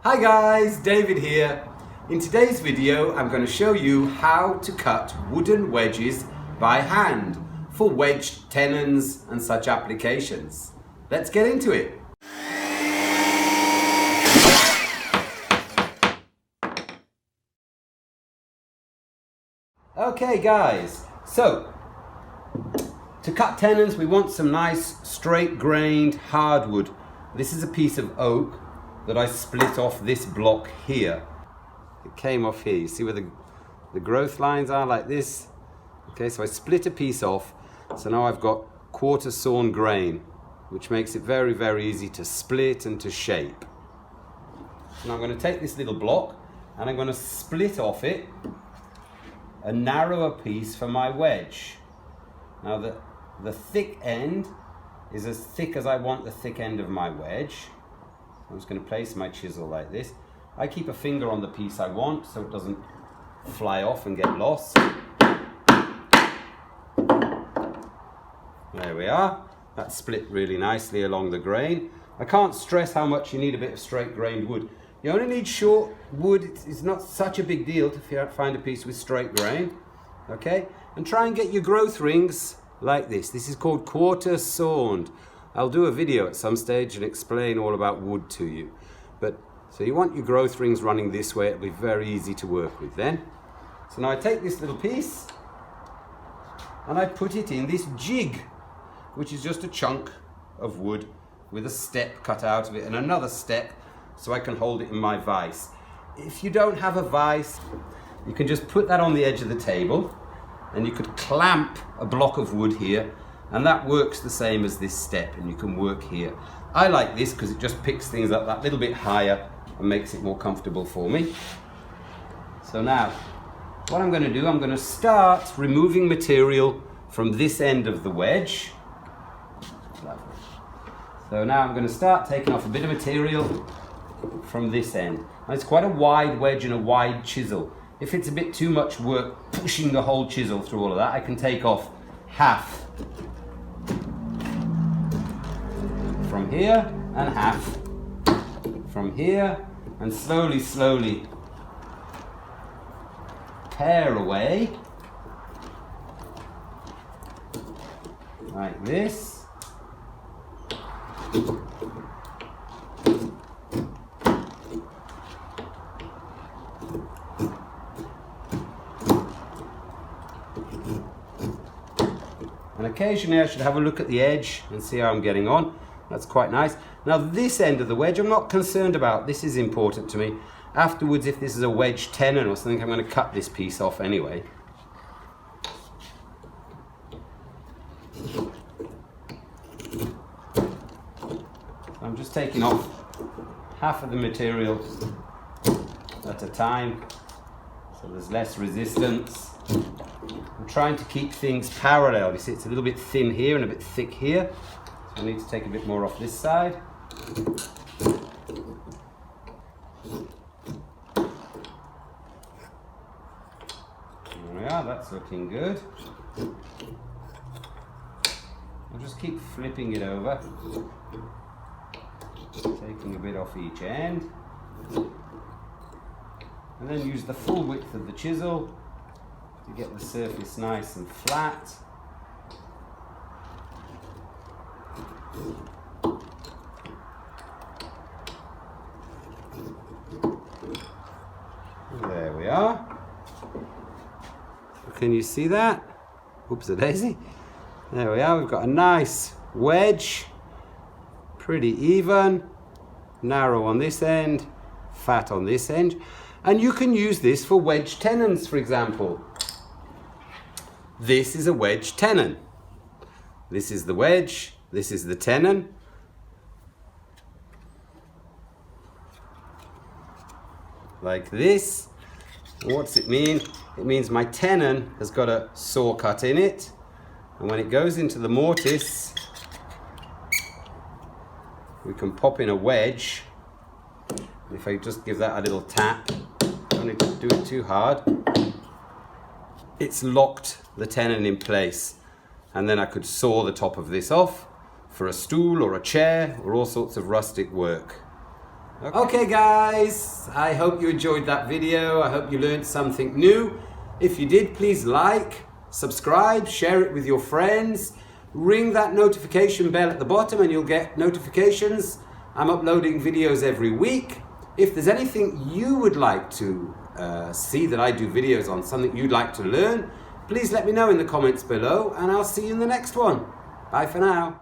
Hi guys, David here. In today's video I'm going to show you how to cut wooden wedges by hand for wedged tenons and such applications. Let's get into it. Okay guys, so to cut tenons we want some nice straight grained hardwood. This is a piece of oak that I split off this block here. It came off here. You see where the growth lines are like this? Okay, so I split a piece off. So now I've got quarter sawn grain, which makes it very, very easy to split and to shape. Now I'm going to take this little block and I'm going to split off it a narrower piece for my wedge. Now the thick end is as thick as I want the thick end of my wedge. I'm just going to place my chisel like this. I keep a finger on the piece I want so it doesn't fly off and get lost. There we are. That's split really nicely along the grain. I can't stress how much you need a bit of straight grained wood. You only need short wood. It's not such a big deal to find a piece with straight grain. Okay? And try and get your growth rings like this. This is called quarter sawned. I'll do a video at some stage and explain all about wood to you. So you want your growth rings running this way. It'll be very easy to work with then. So now I take this little piece and I put it in this jig, which is just a chunk of wood with a step cut out of it and another step so I can hold it in my vise. If you don't have a vise, you can just put that on the edge of the table and you could clamp a block of wood here, and that works the same as this step, and you can work here. I like this because it just picks things up that little bit higher and makes it more comfortable for me. So now, what I'm going to do, I'm going to start removing material from this end of the wedge. So now I'm going to start taking off a bit of material from this end. Now it's quite a wide wedge and a wide chisel. If it's a bit too much work pushing the whole chisel through all of that, I can take off half from here and half from here, and slowly pare away like this. And occasionally I should have a look at the edge and see how I'm getting on. That's quite nice. Now this end of the wedge I'm not concerned about. This is important to me. Afterwards, if this is a wedge tenon or something, I'm going to cut this piece off anyway. I'm just taking off half of the material at a time so there's less resistance. I'm trying to keep things parallel. You see it's a little bit thin here and a bit thick here. So I need to take a bit more off this side. There we are, that's looking good. I'll just keep flipping it over, taking a bit off each end, and then use the full width of the chisel to get the surface nice and flat. There we are. Can you see that? Oops-a-daisy. There we are. We've got a nice wedge, pretty even, narrow on this end, fat on this end. And you can use this for wedge tenons, for example. This is a wedge tenon. This is the wedge, this is the tenon. Like this. What's it mean? It means my tenon has got a saw cut in it, and when it goes into the mortise, we can pop in a wedge. If I just give that a little tap, don't need to do it too hard, it's locked the tenon in place, and then I could saw the top of this off for a stool or a chair or all sorts of rustic work. Okay guys, I hope you enjoyed that video. I hope you learned something new. If you did, please like, subscribe, share it with your friends. Ring that notification bell at the bottom and you'll get notifications. I'm uploading videos every week. If there's anything you would like to see that I do videos on, something you'd like to learn, please let me know in the comments below and I'll see you in the next one. Bye for now.